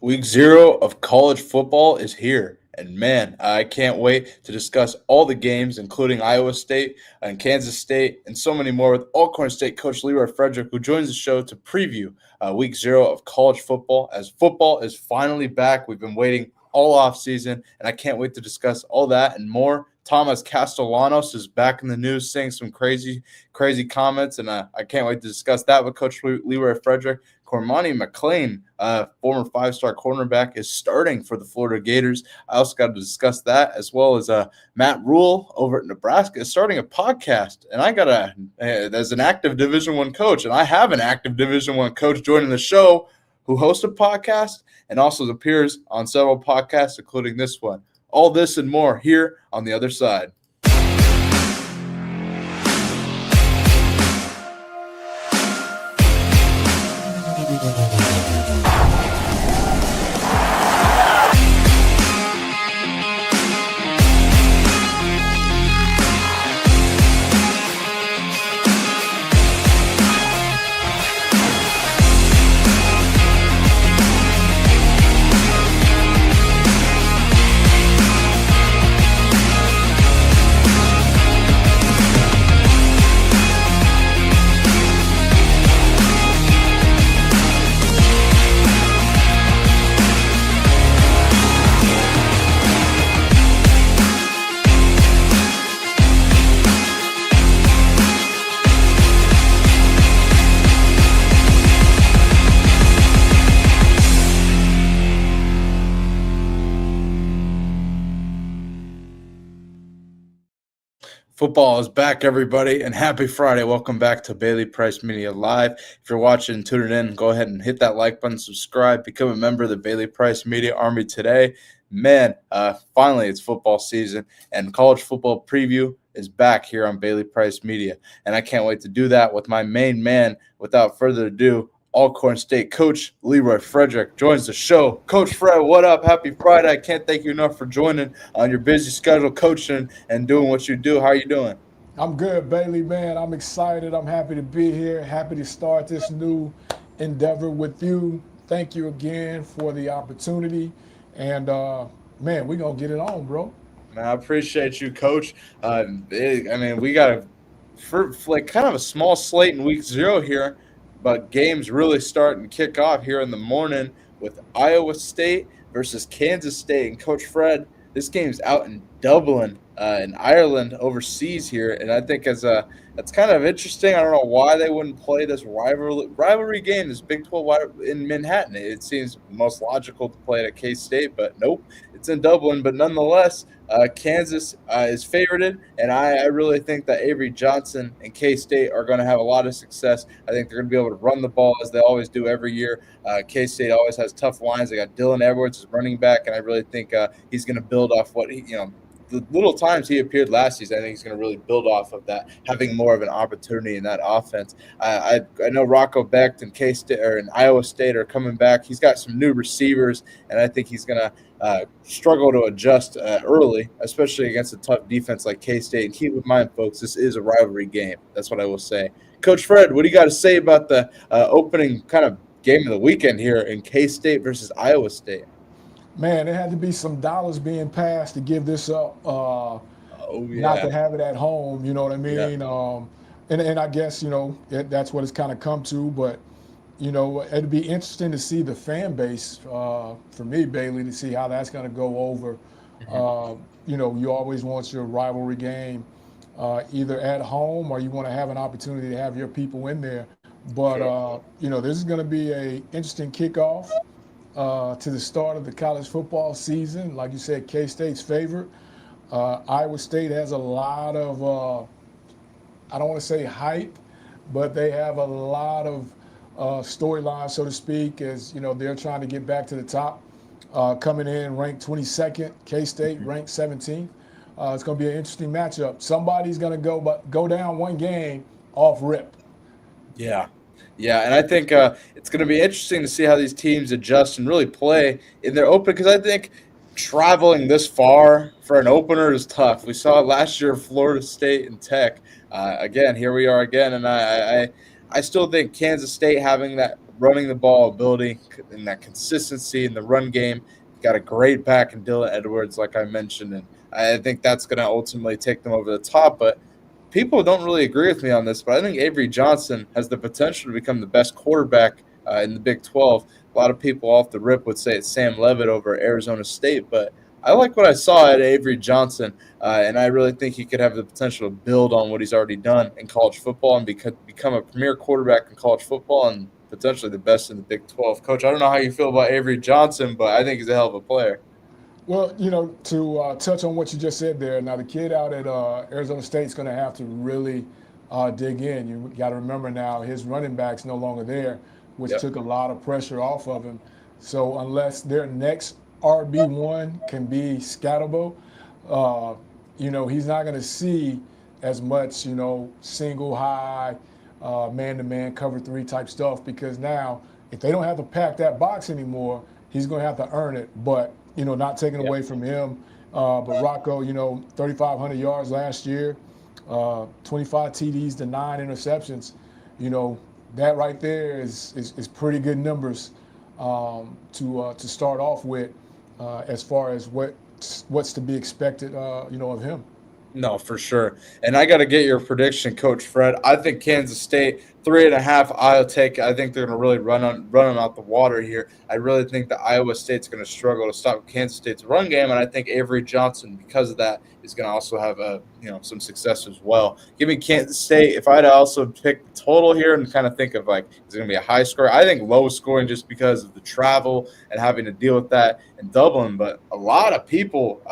Week 0 of college football is here. And man, I can't wait to discuss all the games, including Iowa State and Kansas State and so many more with Alcorn State coach Leroy Frederick, who joins the show to preview Week 0 of college football as football is finally back. We've been waiting all off season, and I can't wait to discuss all that and more. Thomas Castellanos is back in the news saying some crazy comments, and I can't wait to discuss that with Coach Leroy Frederick. Cormani McClain, former five-star cornerback, is starting for the Florida Gators. I also got to discuss that, as well as Matt Rule over at Nebraska is starting a podcast, and I got as an active Division I coach, and I have an active Division I coach joining the show who hosts a podcast and also appears on several podcasts, including this one. All this and more here on the other side. Football is back, everybody, and happy Friday. Welcome back to Bailey Price Media Live. If you're watching and tuning in, go ahead and hit that like button, subscribe, become a member of the Bailey Price Media Army today. Man, finally it's football season, and college football preview is back here on Bailey Price Media, and I can't wait to do that with my main man. Without further ado, Alcorn State coach Leroy Frederick joins the show. Coach Fred, what up? Happy Friday. I can't thank you enough for joining on your busy schedule, coaching and doing what you do. How are you doing? I'm good, Bailey, man. I'm excited. I'm happy to be here. Happy to start this new endeavor with you. Thank you again for the opportunity. And, man, we're going to get it on, bro. Man, I appreciate you, Coach. We got kind of a small slate in week 0 here. But games really start and kick off here in the morning with Iowa State versus Kansas State. And Coach Fred, this game's out in Dublin in Ireland overseas here. And I think that's kind of interesting. I don't know why they wouldn't play this rivalry game, this Big 12 in Manhattan. It seems most logical to play it at K-State, but nope, it's in Dublin. But nonetheless, Kansas is favorited, and I really think that Avery Johnson and K-State are going to have a lot of success. I think they're going to be able to run the ball as they always do every year. K-State always has tough lines. They got Dylan Edwards as running back, and I really think he's going to build off what the little times he appeared last season. I think he's going to really build off of that, having more of an opportunity in that offense. I know Rocco Becht and K-State and Iowa State are coming back. He's got some new receivers, and I think he's going to struggle to adjust early, especially against a tough defense like K-State. And keep in mind, folks, this is a rivalry game. That's what I will say. Coach Fred, what do you got to say about the opening kind of game of the weekend here in K-State versus Iowa State? Man, there had to be some dollars being passed to give this up, not to have it at home, you know what I mean? Yeah. And I guess, that's what it's kind of come to. But, it'd be interesting to see the fan base, for me, Bailey, to see how that's going to go over. You always want your rivalry game either at home or you want to have an opportunity to have your people in there. But, this is going to be an interesting kickoff. To the start of the college football season. Like you said, K-State's favorite. Iowa State has a lot of, I don't want to say hype, but they have a lot of storylines, so to speak, as, they're trying to get back to the top. Coming in ranked 22nd, K-State ranked 17th. It's going to be an interesting matchup. Somebody's going to go down one game off rip. Yeah. Yeah, and I think it's going to be interesting to see how these teams adjust and really play in their open, because I think traveling this far for an opener is tough. We saw it last year, Florida State and Tech. Again, here we are again, and I still think Kansas State having that running the ball ability and that consistency in the run game. Got a great back in Dylan Edwards, like I mentioned, and I think that's going to ultimately take them over the top. But people don't really agree with me on this, but I think Avery Johnson has the potential to become the best quarterback in the Big 12. A lot of people off the rip would say it's Sam Leavitt over Arizona State, but I like what I saw at Avery Johnson, and I really think he could have the potential to build on what he's already done in college football and become a premier quarterback in college football and potentially the best in the Big 12. Coach, I don't know how you feel about Avery Johnson, but I think he's a hell of a player. Well, you know, to touch on what you just said there, now the kid out at Arizona State is going to have to really dig in. You got to remember now his running back's no longer there, which took a lot of pressure off of him. So unless their next RB1 can be Scatterbo, you know, he's not going to see as much, you know, single high, man-to-man cover 3 type stuff, because now if they don't have to pack that box anymore, he's going to have to earn it. But you know, not taken away from him. But Rocco, you know, 3,500 yards last year, 25 TDs to 9 interceptions. You know, that right there is pretty good numbers to start off with as far as what's to be expected, you know, of him. No, for sure. And I got to get your prediction, Coach Fred. I think Kansas State 3.5. I'll take. I think they're going to really run them out the water here. I really think that Iowa State's going to struggle to stop Kansas State's run game, and I think Avery Johnson, because of that, is going to also have some success as well. Give me Kansas State. If I had to also pick the total here and kind of think of like, is it going to be a high score? I think low scoring just because of the travel and having to deal with that in Dublin. But a lot of people.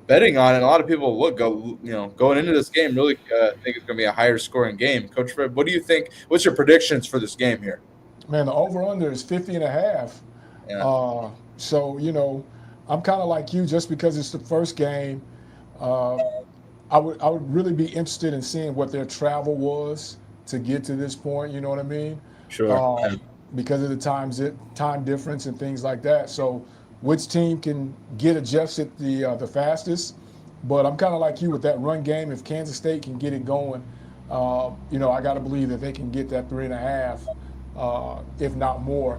Betting on it, a lot of people going into this game really think it's going to be a higher scoring game. Coach Fred, what do you think? What's your predictions for this game here? Man, the over-under is 50.5. Yeah. So, you know, I'm kind of like you, just because it's the first game. I would really be interested in seeing what their travel was to get to this point. You know what I mean? Sure. Because of the time difference and things like that. So, which team can get adjusted the fastest? But I'm kind of like you with that run game. If Kansas State can get it going, you know, I got to believe that they can get that 3.5, if not more,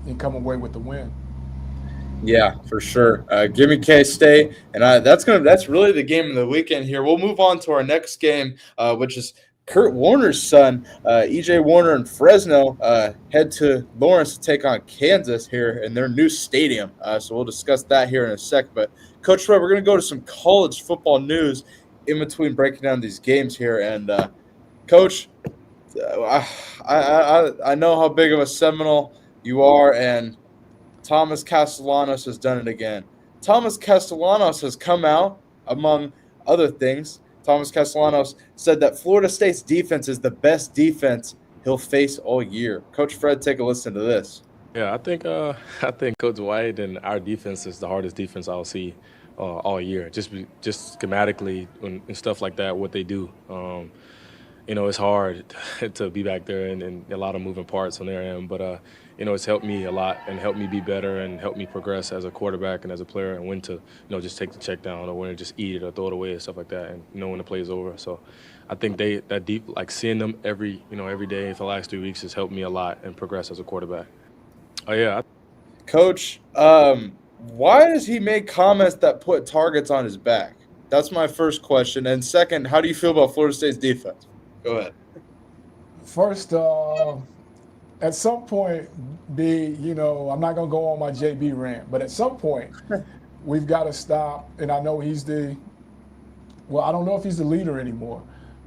and come away with the win. Yeah, for sure. Give me K-State, and that's really the game of the weekend here. We'll move on to our next game, which is Kurt Warner's son, E.J. Warner and Fresno, head to Lawrence to take on Kansas here in their new stadium. So we'll discuss that here in a sec. But, Coach Fred, we're going to go to some college football news in between breaking down these games here. And, Coach, I know how big of a Seminole you are, and Thomas Castellanos has done it again. Thomas Castellanos has come out, among other things. Thomas Castellanos said that Florida State's defense is the best defense he'll face all year. Coach Fred, take a listen to this. Yeah, I think Coach White and our defense is the hardest defense I'll see all year. Just schematically and stuff like that, what they do. You know, it's hard to be back there and a lot of moving parts on their end. But, you know, it's helped me a lot and helped me be better and helped me progress as a quarterback and as a player, and when to, you know, just take the check down or when to just eat it or throw it away and stuff like that, and know when the play's over. So I think that deep, like seeing them every day for the last 3 weeks has helped me a lot and progress as a quarterback. Oh, yeah. Coach, why does he make comments that put targets on his back? That's my first question. And second, how do you feel about Florida State's defense? Go ahead. First, at some point, you know, I'm not going to go on my JB rant, but at some point, we've got to stop. And I know I don't know if he's the leader anymore,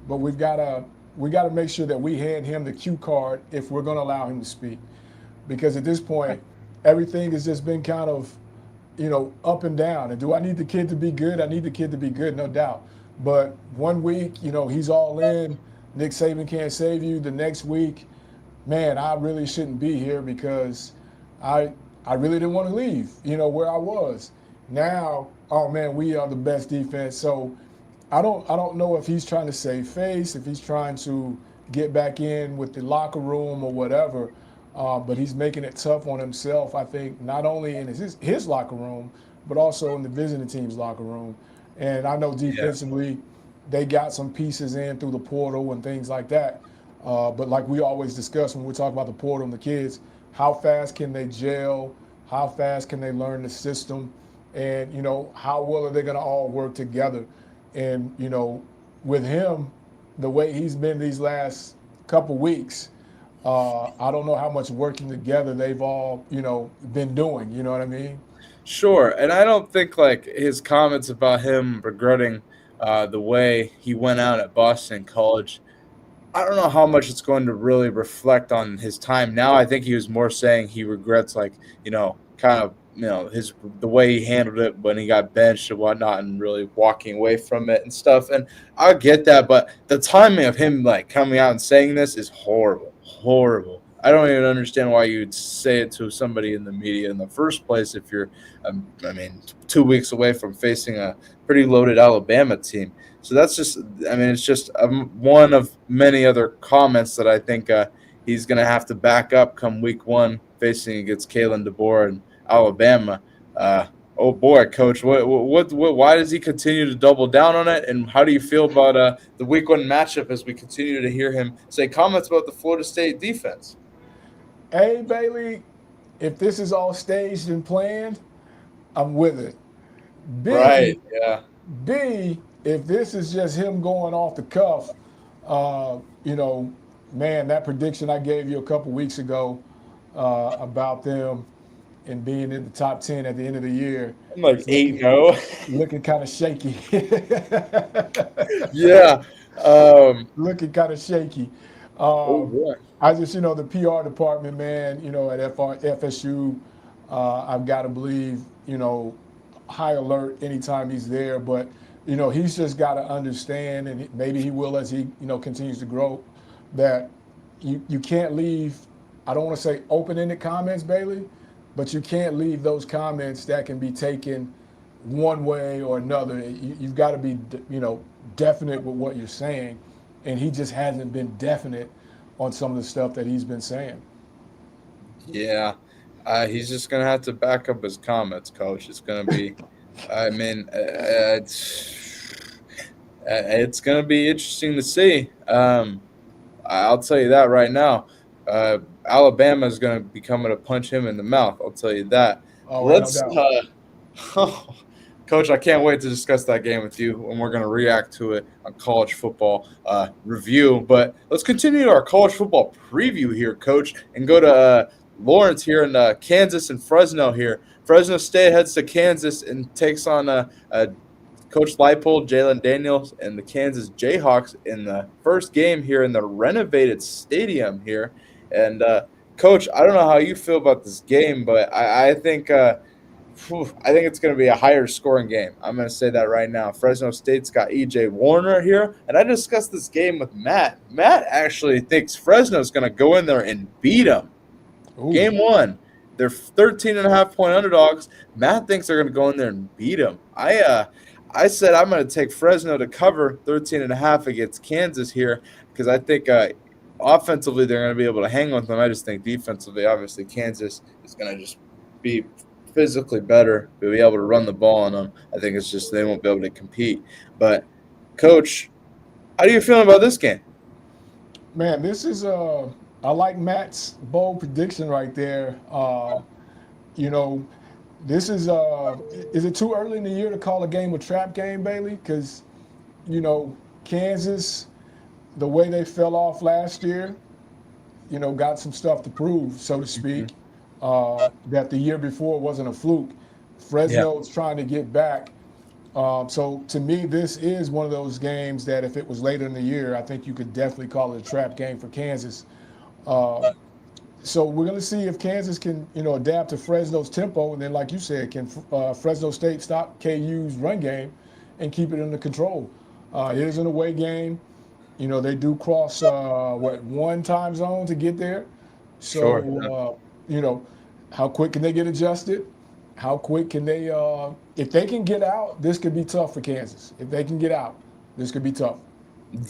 but we got to make sure that we hand him the cue card if we're going to allow him to speak. Because at this point, everything has just been kind of, you know, up and down. And do I need the kid to be good? I need the kid to be good, no doubt. But 1 week, you know, he's all in. Nick Saban can't save you. The next week, man, I really shouldn't be here because I really didn't want to leave, you know, where I was. Now, oh man, we are the best defense. So I don't know if he's trying to save face, if he's trying to get back in with the locker room or whatever. But he's making it tough on himself, I think, not only in his locker room, but also in the visiting team's locker room. And I know defensively, they got some pieces in through the portal and things like that. But like we always discuss when we talk about the portal and the kids, how fast can they gel, how fast can they learn the system, and how well are they going to all work together. And with him, the way he's been these last couple weeks, I don't know how much working together they've all been doing. You know what I mean? Sure, and I don't think like his comments about him regretting the way he went out at Boston College. I don't know how much it's going to really reflect on his time now. I think he was more saying he regrets, like, kind of, his the way he handled it when he got benched and whatnot, and really walking away from it and stuff. And I get that, but the timing of him like coming out and saying this is horrible, horrible. I don't even understand why you'd say it to somebody in the media in the first place if you're, 2 weeks away from facing a pretty loaded Alabama team. So that's just, it's just one of many other comments that I think he's going to have to back up come week one, facing against Kalen DeBoer and Alabama. Oh boy, Coach, what, why does he continue to double down on it? And how do you feel about the week one matchup as we continue to hear him say comments about the Florida State defense? A, Bailey, if this is all staged and planned, I'm with it. B, Right, yeah. B, if this is just him going off the cuff, man, that prediction I gave you a couple weeks ago about them and being in the top 10 at the end of the year. I'm like 8-0. Looking kind of shaky. Yeah. Looking kind of shaky. Oh boy. I just, the PR department, man, at FSU, I've got to believe, high alert anytime he's there. But, he's just got to understand, and maybe he will as he, continues to grow, that you can't leave, I don't want to say open-ended comments, Bailey, but you can't leave those comments that can be taken one way or another. You've got to be, definite with what you're saying. And he just hasn't been definite on some of the stuff that he's been saying. Yeah. He's just going to have to back up his comments, Coach. It's going to be, it's going to be interesting to see. I'll tell you that right now. Alabama is going to be coming to punch him in the mouth. I'll tell you that. Oh, Let's, no doubt. Coach, I can't wait to discuss that game with you, and we're going to react to it on college football review. But let's continue our college football preview here, Coach, and go to Lawrence here in Kansas and Fresno here. Fresno State heads to Kansas and takes on Coach Leipold, Jalen Daniels, and the Kansas Jayhawks in the first game here in the renovated stadium here. And, Coach, I don't know how you feel about this game, but I think it's going to be a higher scoring game. I'm going to say that right now. Fresno State's got E.J. Warner here, and I discussed this game with Matt. Matt actually thinks Fresno's going to go in there and beat them. Ooh. Game one, they're 13.5-point underdogs. Matt thinks they're going to go in there and beat them. I said I'm going to take Fresno to cover 13.5 against Kansas here because I think offensively they're going to be able to hang with them. I just think defensively, obviously, Kansas is going to just be physically better. They'll be able to run the ball on them. I think it's just they won't be able to compete. But, Coach, how do you feel about this game? Man, this is I like Matt's bold prediction right there. This is it too early in the year to call a game a trap game, Bailey? Because, Kansas, the way they fell off last year, got some stuff to prove, so to speak. That the year before wasn't a fluke. Fresno's trying to get back. So to me, this is one of those games that if it was later in the year, I think you could definitely call it a trap game for Kansas. So we're going to see if Kansas can, adapt to Fresno's tempo. And then, like you said, can Fresno State stop KU's run game and keep it under control? It is an away game. They do cross, one time zone to get there. So, how quick can they get adjusted? How quick can they if they can get out, this could be tough for Kansas. If they can get out, this could be tough.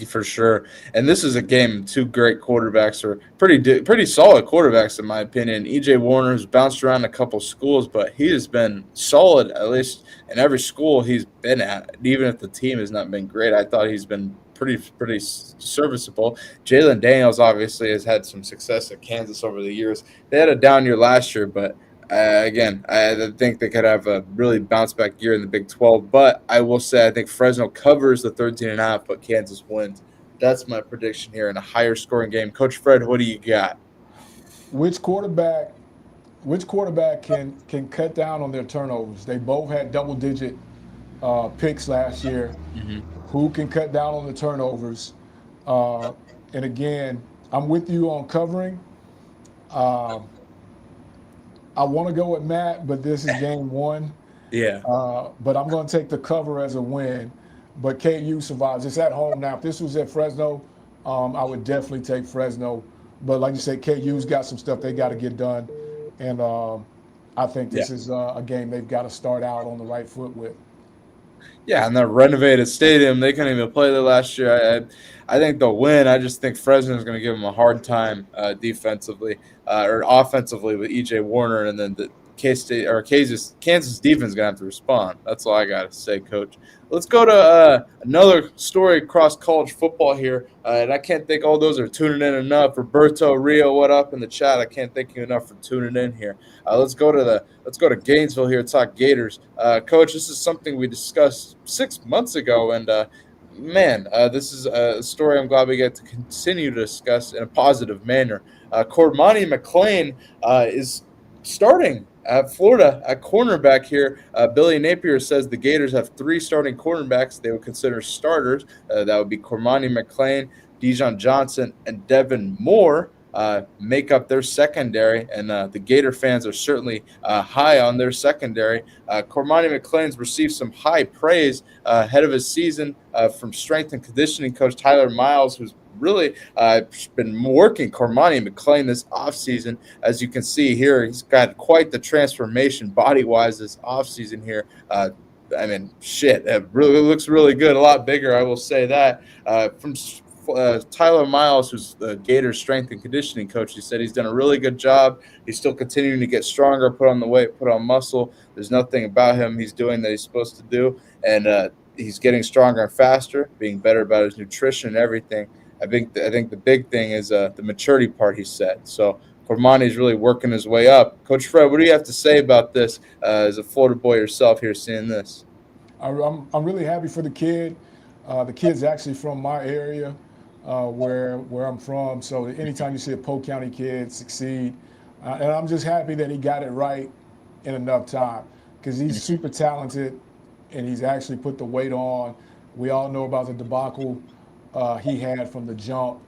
For sure. And this is a game two great quarterbacks are pretty solid quarterbacks in my opinion. E.J. Warner's bounced around a couple schools, but he has been solid, at least in every school he's been at. Even if the team has not been great, I thought he's been pretty serviceable. Jalen Daniels obviously has had some success at Kansas over the years. They had a down year last year, but again, I think they could have a really bounce back year in the Big 12. But I will say I think Fresno covers the 13.5, but Kansas wins. That's my prediction here in a higher scoring game. Coach Fred, what do you got? Which quarterback can cut down on their turnovers? They both had double-digit picks last year. Mm-hmm. Who can cut down on the turnovers? And again, I'm with you on covering. I want to go with Matt, but this is game one. Yeah. But I'm going to take the cover as a win. But KU survives. It's at home now. If this was at Fresno, I would definitely take Fresno. But like you said, KU's got some stuff they got to get done. And I think this is a game they've got to start out on the right foot with. Yeah, and the renovated stadium, they couldn't even play there last year. I think they'll win. I just think Fresno is going to give them a hard time defensively or offensively with E.J. Warner, and then the K-State or Kansas defense is going to have to respond. That's all I got to say, Coach. Let's go to another story across college football here, and I can't think all those are tuning in enough. Roberto, Rio, what up in the chat? I can't thank you enough for tuning in here. Let's go to Gainesville here, talk Gators. Coach, this is something we discussed 6 months ago, and this is a story I'm glad we get to continue to discuss in a positive manner. Cormani McClain is starting at Florida at cornerback here. Billy Napier says the Gators have 3 starting cornerbacks they would consider starters. That would be Cormani McClain, Dijon Johnson, and Devin Moore make up their secondary, and the Gator fans are certainly high on their secondary. Cormani McClain's received some high praise ahead of his season from strength and conditioning coach Tyler Miles, who's really been working Cormani McClain this offseason. As you can see here, he's got quite the transformation body-wise this offseason here. It really looks really good, a lot bigger, I will say that. From Tyler Miles, who's the Gators strength and conditioning coach, he said he's done a really good job. He's still continuing to get stronger, put on the weight, put on muscle. There's nothing about him he's doing that he's supposed to do, and he's getting stronger and faster, being better about his nutrition and everything. I think the big thing is the maturity part he said. So Cormani's really working his way up. Coach Fred, what do you have to say about this as a Florida boy yourself here seeing this? I'm really happy for the kid. The kid's actually from my area where I'm from. So anytime you see a Polk County kid succeed, and I'm just happy that he got it right in enough time because he's super talented and he's actually put the weight on. We all know about the debacle he had from the jump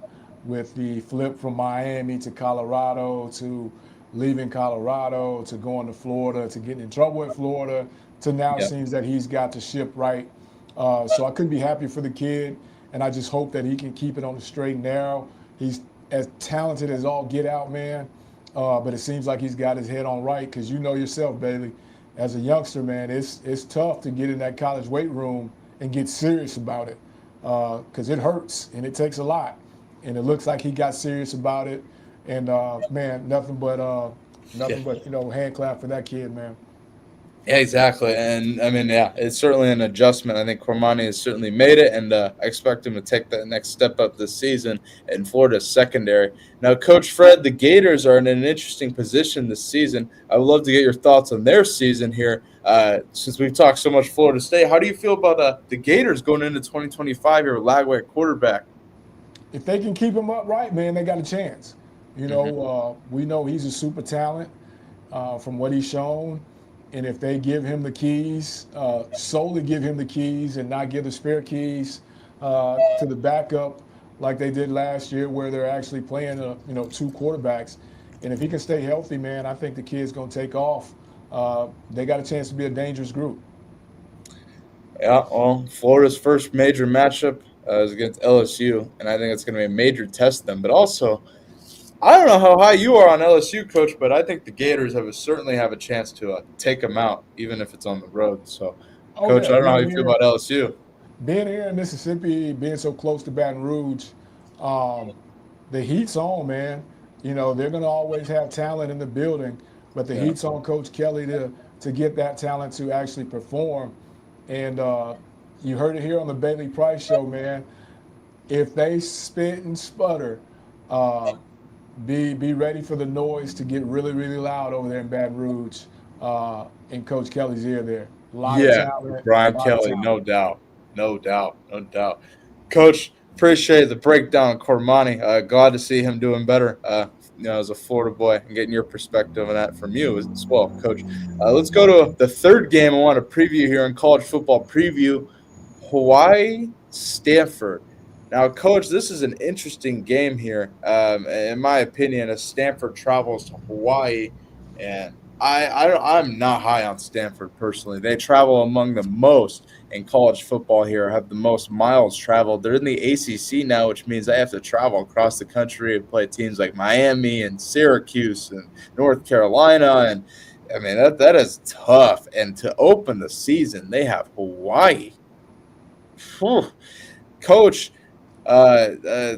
with the flip from Miami to Colorado to leaving Colorado to going to Florida to getting in trouble at Florida to now it seems that he's got the ship right. So I couldn't be happy for the kid, and I just hope that he can keep it on the straight and narrow. He's as talented as all get out, man, but it seems like he's got his head on right because you know yourself, Bailey, as a youngster, man, it's tough to get in that college weight room and get serious about it. Because it hurts and it takes a lot, and it looks like he got serious about it. And nothing but hand clap for that kid, man. Yeah, exactly. And it's certainly an adjustment. I think Cormani has certainly made it, and I expect him to take that next step up this season in Florida's secondary. Now, Coach Fred, the Gators are in an interesting position this season. I would love to get your thoughts on their season here. Since we've talked so much Florida State, how do you feel about the Gators going into 2025 here with Lagway at quarterback? If they can keep him upright, man, they got a chance. We know he's a super talent from what he's shown. And if they give him the keys, solely give him the keys and not give the spare keys to the backup like they did last year where they're actually playing, 2 quarterbacks. And if he can stay healthy, man, I think the kid's going to take off. They got a chance to be a dangerous group. Yeah, well, Florida's first major matchup is against LSU, and I think it's going to be a major test of them. But also, I don't know how high you are on LSU, Coach, but I think the Gators certainly have a chance to take them out, even if it's on the road. So, Coach, I don't know how you feel about LSU. Being here in Mississippi, being so close to Baton Rouge, the heat's on, man. They're going to always have talent in the building, but the heat's on Coach Kelly to get that talent to actually perform. And you heard it here on the Bailey Price Show, man. if they spit and sputter, uh, be ready for the noise to get really, really loud over there in Baton Rouge, in Coach Kelly's ear there. A lot of Yeah, talent, Brian a lot of Kelly, talent. no doubt, no doubt, no doubt. Coach, appreciate the breakdown on Cormani. Glad to see him doing better. As a Florida boy, and getting your perspective on that from you as well, Coach. Let's go to the third game I want to preview here in college football preview. Hawaii, Stanford. Now, Coach, this is an interesting game here. In my opinion, as Stanford travels to Hawaii, and I'm not high on Stanford personally. They travel among the most in college football here, have the most miles traveled. They're in the ACC now, which means they have to travel across the country and play teams like Miami and Syracuse and North Carolina. And I mean, that is tough. And to open the season, they have Hawaii. Whew. Coach, I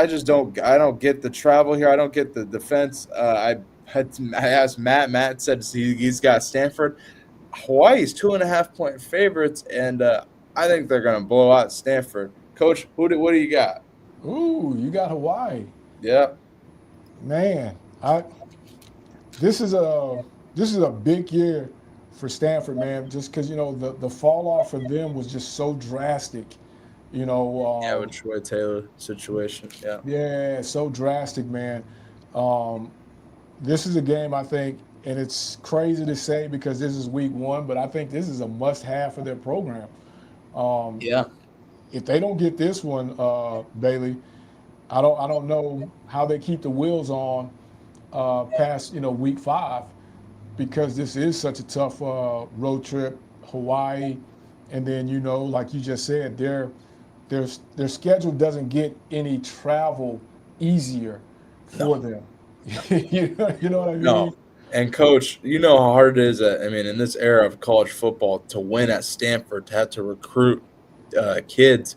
just don't get the travel here. I don't get the defense. I asked Matt. Matt said he's got Stanford. Hawaii's 2.5-point favorites, and I think they're going to blow out Stanford. Coach, what do you got? Ooh, you got Hawaii. Yeah, Man, this is a big year for Stanford, man. Just because the fall off for them was just so drastic. with Troy Taylor situation. Yeah, Yeah, so drastic, man. Um, this is a game I think, and it's crazy to say because this is week one, but I think this is a must-have for their program. Um, yeah. if they don't get this one, Bailey, I don't know how they keep the wheels on past week five because this is such a tough road trip, Hawaii, and then like you just said, their schedule doesn't get any travel easier for No, them. You know what I no. mean? And Coach, you know how hard it is. In this era of college football, to win at Stanford, to have to recruit kids,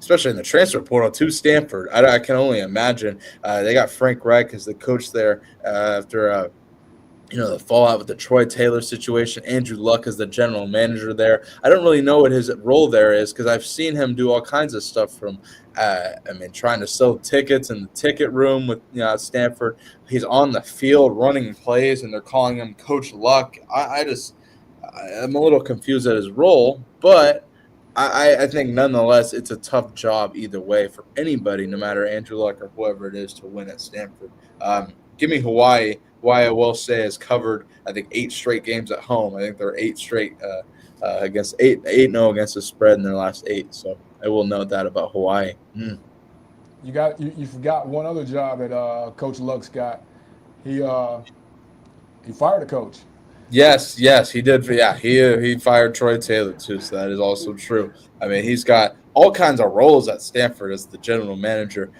especially in the transfer portal to Stanford. I can only imagine. They got Frank Reich as the coach there after the fallout with the Troy Taylor situation. Andrew Luck is the general manager there. I don't really know what his role there is because I've seen him do all kinds of stuff from, trying to sell tickets in the ticket room with Stanford. He's on the field running plays, and they're calling him Coach Luck. I'm a little confused at his role, but I think nonetheless it's a tough job either way for anybody, no matter Andrew Luck or whoever it is, to win at Stanford. Give me Hawaii. Hawaii, I will say, has covered, I think, 8 straight games at home. I think they're 8 straight against 8-0 against the spread in their last 8. So I will note that about Hawaii. You forgot one other job that Coach Luck's got. He fired a coach. Yes, he did. Yeah, he fired Troy Taylor too, so that is also true. He's got all kinds of roles at Stanford as the general manager.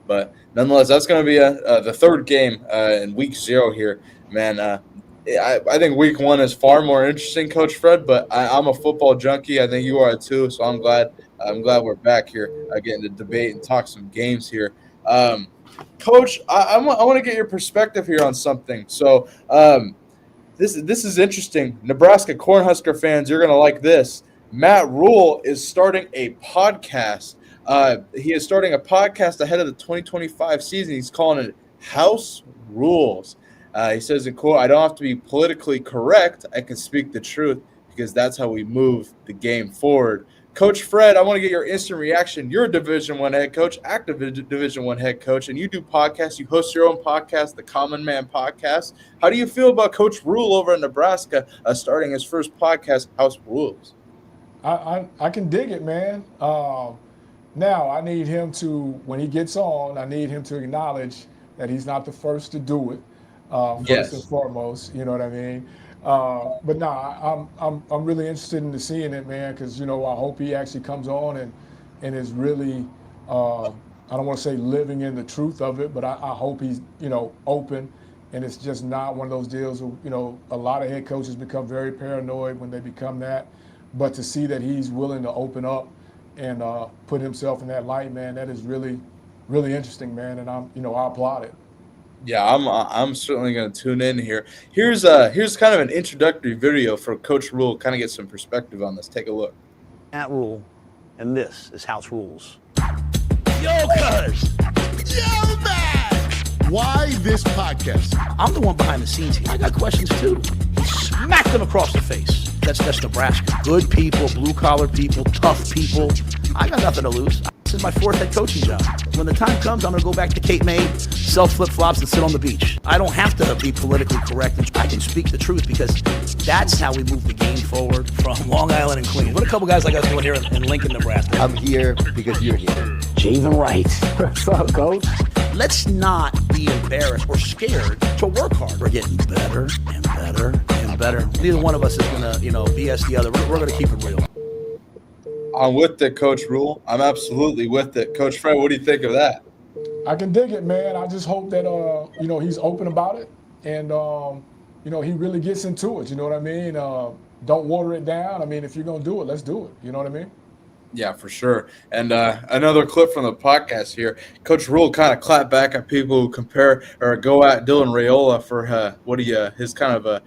But nonetheless, that's going to be the third game in week 0 here, man. I think week 1 is far more interesting, Coach Fred. But I'm a football junkie. I think you are too. So I'm glad we're back here getting to debate and talk some games here. Coach, I want to get your perspective here on something. So this is interesting. Nebraska Cornhusker fans, you're going to like this. Matt Rule is starting a podcast. He is starting a podcast ahead of the 2025 season. He's calling it House Rules. He says, in quote, "I don't have to be politically correct. I can speak the truth because that's how we move the game forward." Coach Fred, I want to get your instant reaction. You're a Division I head coach, active Division I head coach, and you do podcasts. You host your own podcast, the Common Man Podcast. How do you feel about Coach Rule over in Nebraska starting his first podcast, House Rules? I can dig it, man. Now, I need him to, when he gets on, I need him to acknowledge that he's not the first to do it, first and foremost. You know what I mean? But no, I'm really interested in seeing it, man, because I hope he actually comes on and is really, I don't want to say living in the truth of it, but I hope he's open, and it's just not one of those deals. A lot of head coaches become very paranoid when they become that, but to see that he's willing to open up and put himself in that light, man, that is really, really interesting, man, and I applaud it. Yeah, I'm certainly going to tune in here. Here's kind of an introductory video for Coach Rule, kind of get some perspective on this. Take a look. Matt Rule and this is House Rules. Yo, cuz! Yo, man! Why this podcast? I'm the one behind the scenes here. I got questions too. He smacked them across the face. That's Nebraska. Good people, blue-collar people, tough people. I got nothing to lose. This is my 4th head coaching job. When the time comes, I'm going to go back to Cape May, sell flip-flops, and sit on the beach. I don't have to be politically correct. I can speak the truth because that's how we move the game forward from Long Island and Queens. What a couple guys like us doing here in Lincoln, Nebraska. I'm here because you're here. Javen Wright. What's up, coach? Let's not be embarrassed or scared to work hard. We're getting better and better and better. Neither one of us is going to, BS the other. We're going to keep it real. I'm with it, Coach Rule. I'm absolutely with it. Coach Fred, what do you think of that? I can dig it, man. I just hope that, he's open about it and, he really gets into it. You know what I mean? Don't water it down. I mean, if you're going to do it, let's do it. You know what I mean? Yeah, for sure. And another clip from the podcast here. Coach Rule kind of clapped back at people who compare or go at Dylan Raiola for his kind of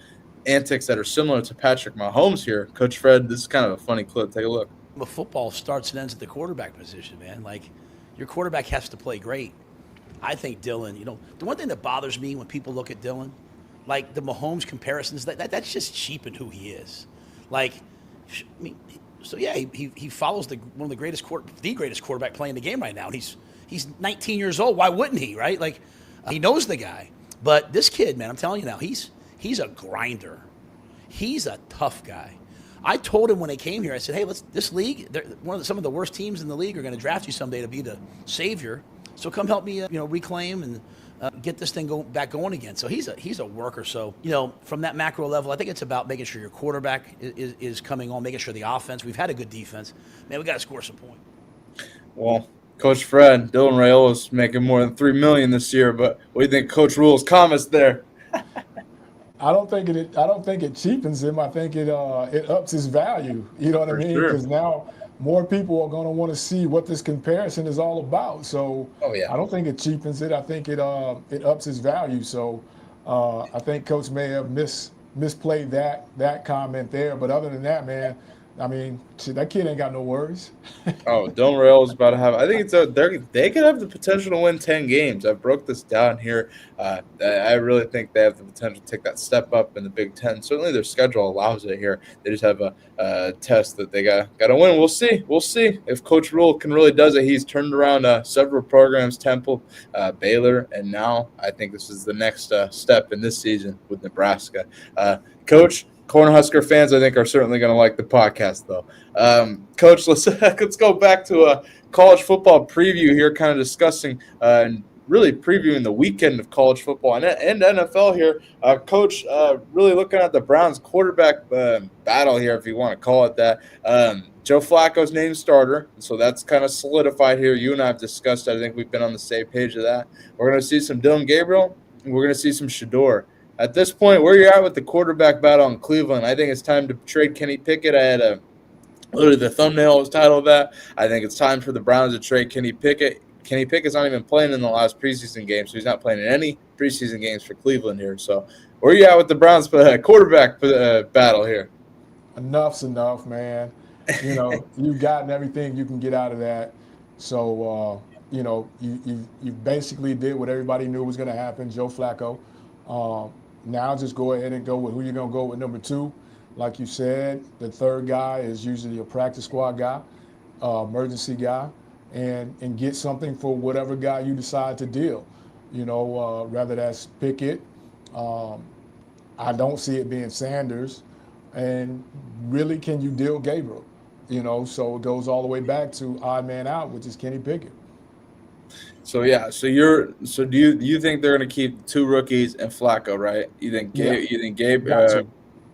antics that are similar to Patrick Mahomes here. Coach Fred, this is kind of a funny clip. Take a look. But football starts and ends at the quarterback position, man. Like, your quarterback has to play great. I think Dylan, the one thing that bothers me when people look at Dylan, like the Mahomes comparisons, that's just cheapened who he is. Like, I mean, so yeah, he follows one of the greatest quarterback playing the game right now. And he's 19 years old. Why wouldn't he, right? Like, he knows the guy. But this kid, man, I'm telling you now, he's a grinder. He's a tough guy. I told him when they came here, I said, hey, this league, some of the worst teams in the league are going to draft you someday to be the savior. So come help me, reclaim and get this thing back going again. So he's a worker. So, from that macro level, I think it's about making sure your quarterback is coming on, making sure the offense. We've had a good defense. Man, we got to score some points. Well, Coach Fred, Dylan Raiola's making more than $3 million this year. But what do you think, Coach Rule's comments there? I don't think it cheapens him. I think it ups his value. You know what I mean? Because now more people are going to want to see what this comparison is all about. So I don't think it cheapens it. I think it ups his value. So I think Coach may have misplayed that comment there. But other than that, man, I mean, that kid ain't got no worries. Dylan Raiola about to have. I think they could have the potential to win 10 games. I broke this down here. I really think they have the potential to take that step up in the Big Ten. Certainly, their schedule allows it here. They just have a test that they got to win. We'll see. We'll see if Coach Rule really does it. He's turned around several programs: Temple, Baylor, and now I think this is the next step in this season with Nebraska. Coach. Cornhusker fans, I think, are certainly going to like the podcast, though. Coach, let's go back to a college football preview here, kind of discussing and really previewing the weekend of college football and NFL here. Coach, really looking at the Browns quarterback battle here, if you want to call it that. Joe Flacco's named starter, so that's kind of solidified here. You and I have discussed it. I think we've been on the same page of that. We're going to see some Dylan Gabriel, and we're going to see some Shador. At this point, where you're at with the quarterback battle in Cleveland, I think it's time to trade Kenny Pickett. I had literally the thumbnail was titled that. I think it's time for the Browns to trade Kenny Pickett. Kenny Pickett's not even playing in the last preseason game, so he's not playing in any preseason games for Cleveland here. So where you at with the Browns quarterback battle here? Enough's enough, man. You've gotten everything you can get out of that. So, you basically did what everybody knew was going to happen, Joe Flacco. Now just go ahead and go with who you're going to go with number 2. Like you said, the third guy is usually a practice squad guy, emergency guy, and get something for whatever guy you decide to deal. Whether that's Pickett. I don't see it being Sanders. And really, can you deal Gabriel? So it goes all the way back to odd man out, which is Kenny Pickett. So do you think they're going to keep 2 rookies and Flacco, right? You think Gabe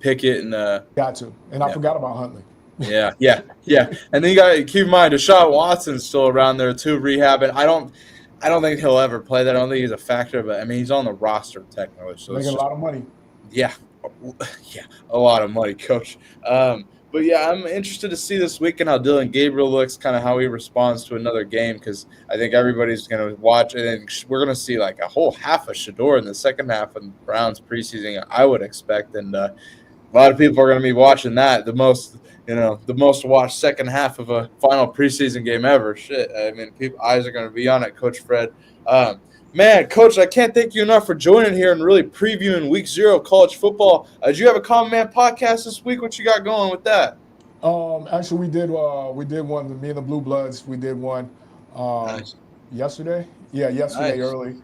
Pickett and got to. And I forgot about Huntley. Yeah. And then you got to keep in mind Deshaun Watson's still around there too, rehabbing. I don't think he'll ever play that. I don't think he's a factor, but I mean he's on the roster technically. So making a lot of money. Yeah, a lot of money, Coach. But yeah, I'm interested to see this weekend how Dylan Gabriel looks, kind of how he responds to another game, because I think everybody's going to watch. I think we're going to see like a whole half of Shador in the second half of the Browns preseason, I would expect. And A lot of people are going to be watching that. The most watched second half of a final preseason game ever. Shit. I mean, people eyes are going to be on it, Coach Fred. Man, Coach, I can't thank you enough for joining here and really previewing Week 0 of college football. Did you have a Common Man podcast this week? What you got going with that? Actually, we did one. Me and the Blue Bloods, we did one Nice. yesterday. Yeah, yesterday Nice. early.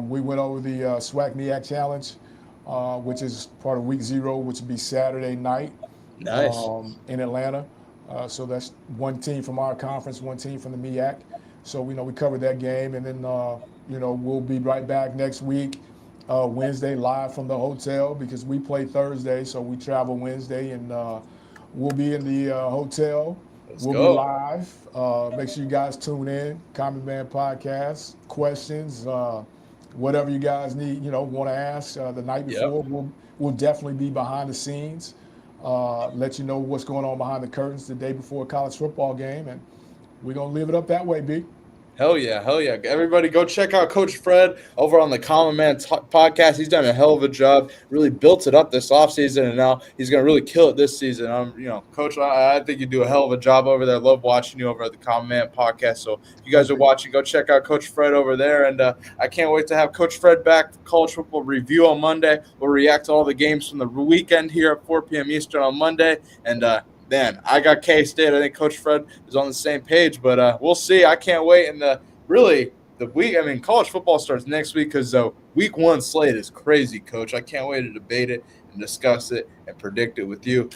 We went over the SWAC Challenge, which is part of Week 0, which would be Saturday night. Nice. In Atlanta. So that's one team from our conference, one team from the MEAC. So we covered that game, and then we'll be right back next week, Wednesday, live from the hotel, because we play Thursday, so we travel Wednesday, and we'll be in the hotel. We'll be live. Make sure you guys tune in. Common Man Podcast, questions, whatever you guys need, want to ask the night before. Yep. We'll definitely be behind the scenes. Let you know what's going on behind the curtains the day before a college football game, and we're going to live it up that way, B. Hell yeah. Everybody go check out Coach Fred over on the Common Man podcast. He's done a hell of a job, really built it up this offseason, and now he's going to really kill it this season. Coach, I think you do a hell of a job over there. Love watching you over at the Common Man podcast. So if you guys are watching, go check out Coach Fred over there, and I can't wait to have Coach Fred back for college football review on Monday. We'll react to all the games from the weekend here at 4 p.m. Eastern on Monday, and man, I got K-State. I think Coach Fred is on the same page, but we'll see. I can't wait. And college football starts next week because Week 1 slate is crazy, Coach. I can't wait to debate it and discuss it and predict it with you.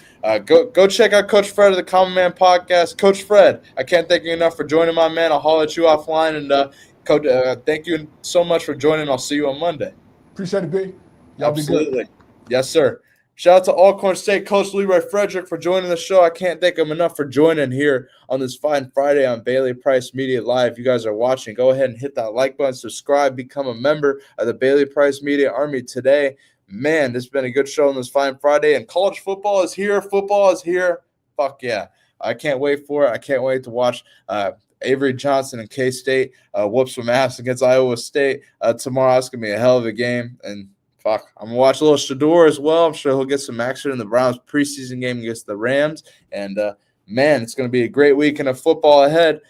Go check out Coach Fred of the Common Man podcast. Coach Fred, I can't thank you enough for joining, my man. I'll holler at you offline. And, Coach, thank you so much for joining. I'll see you on Monday. Appreciate it, B. Y'all Absolutely. Be good. Yes, sir. Shout out to Alcorn State coach Leroy Frederick for joining the show. I can't thank him enough for joining here on this fine Friday on Bailey Price Media Live. You guys are watching. Go ahead and hit that like button, subscribe, become a member of the Bailey Price Media Army today. Man, this has been a good show on this fine Friday, and college football is here. Football is here. Fuck yeah. I can't wait for it. I can't wait to watch Avery Johnson and K-State whoop some ass against Iowa State tomorrow. It's going to be a hell of a game, and fuck, I'm going to watch a little Shador as well. I'm sure he'll get some action in the Browns preseason game against the Rams. And, man, it's going to be a great weekend of football ahead.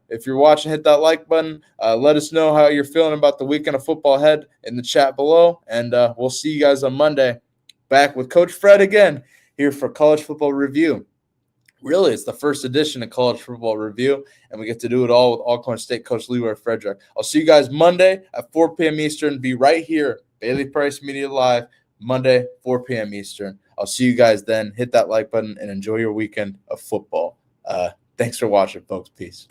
If you're watching, hit that like button. Let us know how you're feeling about the weekend of football ahead in the chat below. And we'll see you guys on Monday. Back with Coach Fred again here for College Football Review. Really, it's the first edition of College Football Review, and we get to do it all with Alcorn State coach Leroy Frederick. I'll see you guys Monday at 4 p.m. Eastern. Be right here. Bailey Price Media Live, Monday, 4 p.m. Eastern. I'll see you guys then. Hit that like button and enjoy your weekend of football. Thanks for watching, folks. Peace.